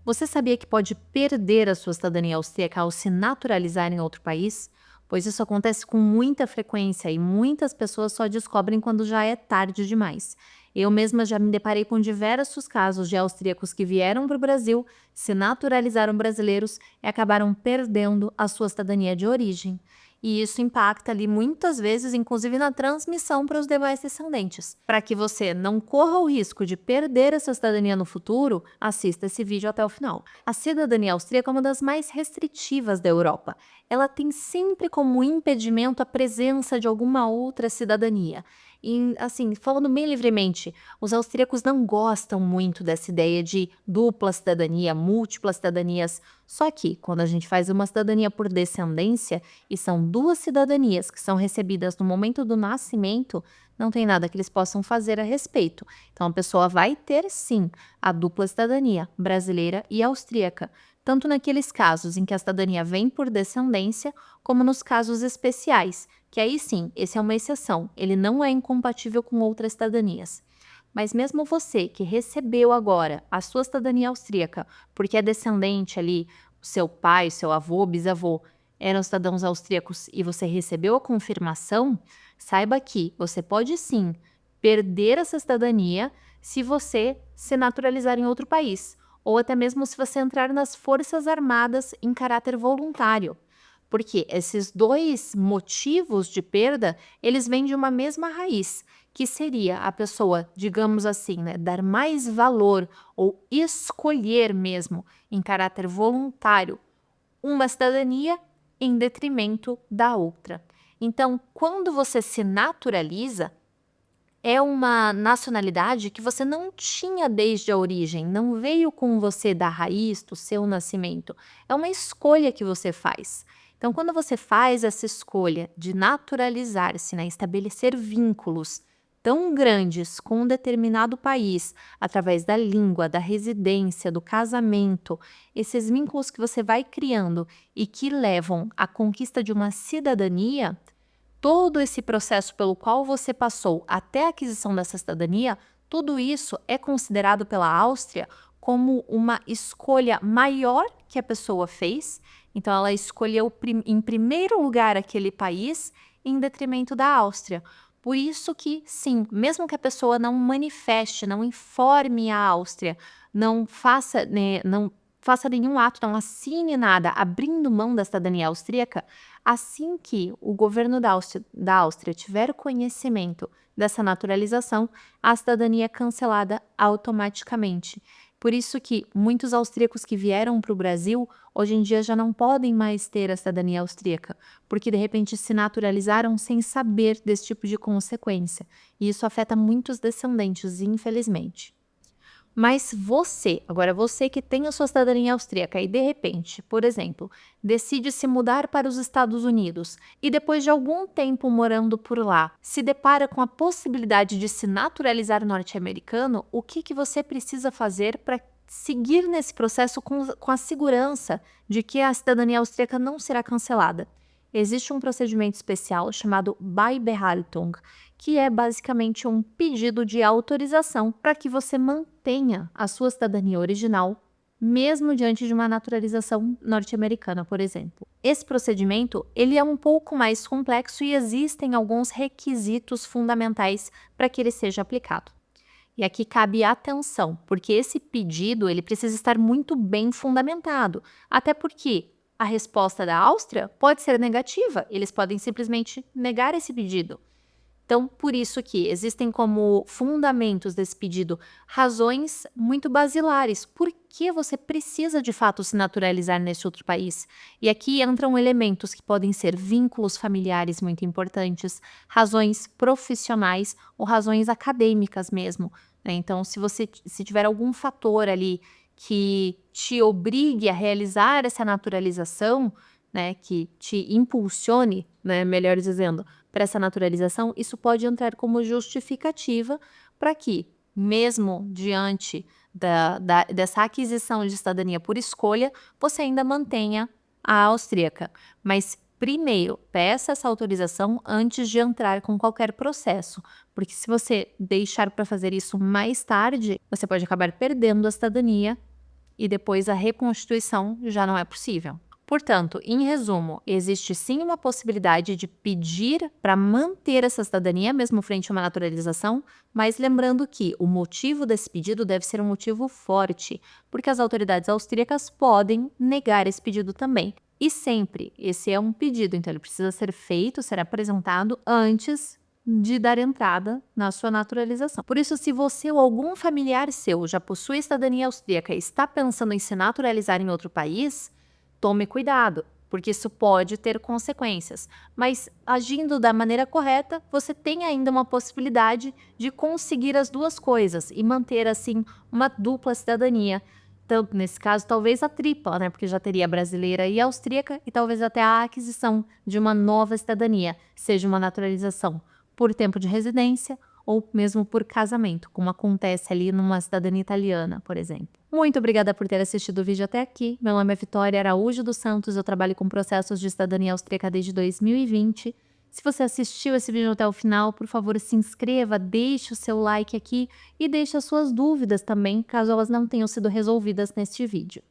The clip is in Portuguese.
Você sabia que pode perder a sua cidadania austríaca ao se naturalizar em outro país? Pois isso acontece com muita frequência e muitas pessoas só descobrem quando já é tarde demais. Eu mesma já me deparei com diversos casos de austríacos que vieram para o Brasil, se naturalizaram brasileiros e acabaram perdendo a sua cidadania de origem. E isso impacta ali muitas vezes, inclusive na transmissão para os demais descendentes. Para que você não corra o risco de perder essa cidadania no futuro, assista esse vídeo até o final. A cidadania austríaca é uma das mais restritivas da Europa. Ela tem sempre como impedimento a presença de alguma outra cidadania. E, assim, falando bem livremente, os austríacos não gostam muito dessa ideia de dupla cidadania, múltiplas cidadanias. Só que, quando a gente faz uma cidadania por descendência, e são duas cidadanias que são recebidas no momento do nascimento, não tem nada que eles possam fazer a respeito. Então, a pessoa vai ter, sim, a dupla cidadania, brasileira e austríaca, tanto naqueles casos em que a cidadania vem por descendência, como nos casos especiais, que aí sim, esse é uma exceção, ele não é incompatível com outras cidadanias. Mas mesmo você que recebeu agora a sua cidadania austríaca, porque é descendente ali, seu pai, seu avô, bisavô, eram cidadãos austríacos e você recebeu a confirmação, saiba que você pode sim perder essa cidadania se você se naturalizar em outro país, ou até mesmo se você entrar nas Forças Armadas em caráter voluntário. Porque esses dois motivos de perda, eles vêm de uma mesma raiz, que seria a pessoa, digamos assim, né, dar mais valor ou escolher mesmo em caráter voluntário uma cidadania em detrimento da outra. Então, quando você se naturaliza, é uma nacionalidade que você não tinha desde a origem, não veio com você da raiz, do seu nascimento. É uma escolha que você faz. Então, quando você faz essa escolha de naturalizar-se, né, estabelecer vínculos tão grandes com um determinado país, através da língua, da residência, do casamento, esses vínculos que você vai criando e que levam à conquista de uma cidadania, todo esse processo pelo qual você passou até a aquisição dessa cidadania, tudo isso é considerado pela Áustria como uma escolha maior que a pessoa fez. Então, ela escolheu em primeiro lugar aquele país em detrimento da Áustria. Por isso que, sim, mesmo que a pessoa não manifeste, não informe a Áustria, não faça, né, não faça nenhum ato, não assine nada abrindo mão da cidadania austríaca, assim que o governo da Áustria tiver conhecimento dessa naturalização, a cidadania é cancelada automaticamente. Por isso que muitos austríacos que vieram para o Brasil, hoje em dia já não podem mais ter a cidadania austríaca, porque de repente se naturalizaram sem saber desse tipo de consequência. E isso afeta muitos descendentes, infelizmente. Mas você, agora você que tem a sua cidadania austríaca e de repente, por exemplo, decide se mudar para os Estados Unidos e depois de algum tempo morando por lá, se depara com a possibilidade de se naturalizar norte-americano, o que você precisa fazer para seguir nesse processo com a segurança de que a cidadania austríaca não será cancelada? Existe um procedimento especial chamado Beibehaltung, que é basicamente um pedido de autorização para que você mantenha a sua cidadania original, mesmo diante de uma naturalização norte-americana, por exemplo. Esse procedimento, ele é um pouco mais complexo e existem alguns requisitos fundamentais para que ele seja aplicado. E aqui cabe atenção, porque esse pedido ele precisa estar muito bem fundamentado, até porque a resposta da Áustria pode ser negativa, eles podem simplesmente negar esse pedido. Então, por isso que existem como fundamentos desse pedido razões muito basilares. Por que você precisa de fato se naturalizar nesse outro país? E aqui entram elementos que podem ser vínculos familiares muito importantes, razões profissionais ou razões acadêmicas mesmo, né? Então, se tiver algum fator ali que te obrigue a realizar essa naturalização, né, que te impulsione, né, melhor dizendo, para essa naturalização, isso pode entrar como justificativa para que, mesmo diante dessa aquisição de cidadania por escolha, você ainda mantenha a austríaca. Mas primeiro, peça essa autorização antes de entrar com qualquer processo, porque se você deixar para fazer isso mais tarde, você pode acabar perdendo a cidadania e depois a reconstituição já não é possível. Portanto, em resumo, existe sim uma possibilidade de pedir para manter essa cidadania, mesmo frente a uma naturalização, mas lembrando que o motivo desse pedido deve ser um motivo forte, porque as autoridades austríacas podem negar esse pedido também. E sempre, esse é um pedido, então ele precisa ser feito, ser apresentado antes de dar entrada na sua naturalização. Por isso, se você ou algum familiar seu já possui cidadania austríaca e está pensando em se naturalizar em outro país, tome cuidado, porque isso pode ter consequências. Mas agindo da maneira correta, você tem ainda uma possibilidade de conseguir as duas coisas e manter, assim, uma dupla cidadania. Então, nesse caso, talvez a tripla, né? Porque já teria a brasileira e a austríaca, e talvez até a aquisição de uma nova cidadania, seja uma naturalização por tempo de residência ou mesmo por casamento, como acontece ali numa cidadania italiana, por exemplo. Muito obrigada por ter assistido o vídeo até aqui. Meu nome é Vitória Araújo dos Santos, eu trabalho com processos de cidadania austríaca desde 2020. Se você assistiu esse vídeo até o final, por favor, se inscreva, deixe o seu like aqui e deixe as suas dúvidas também, caso elas não tenham sido resolvidas neste vídeo.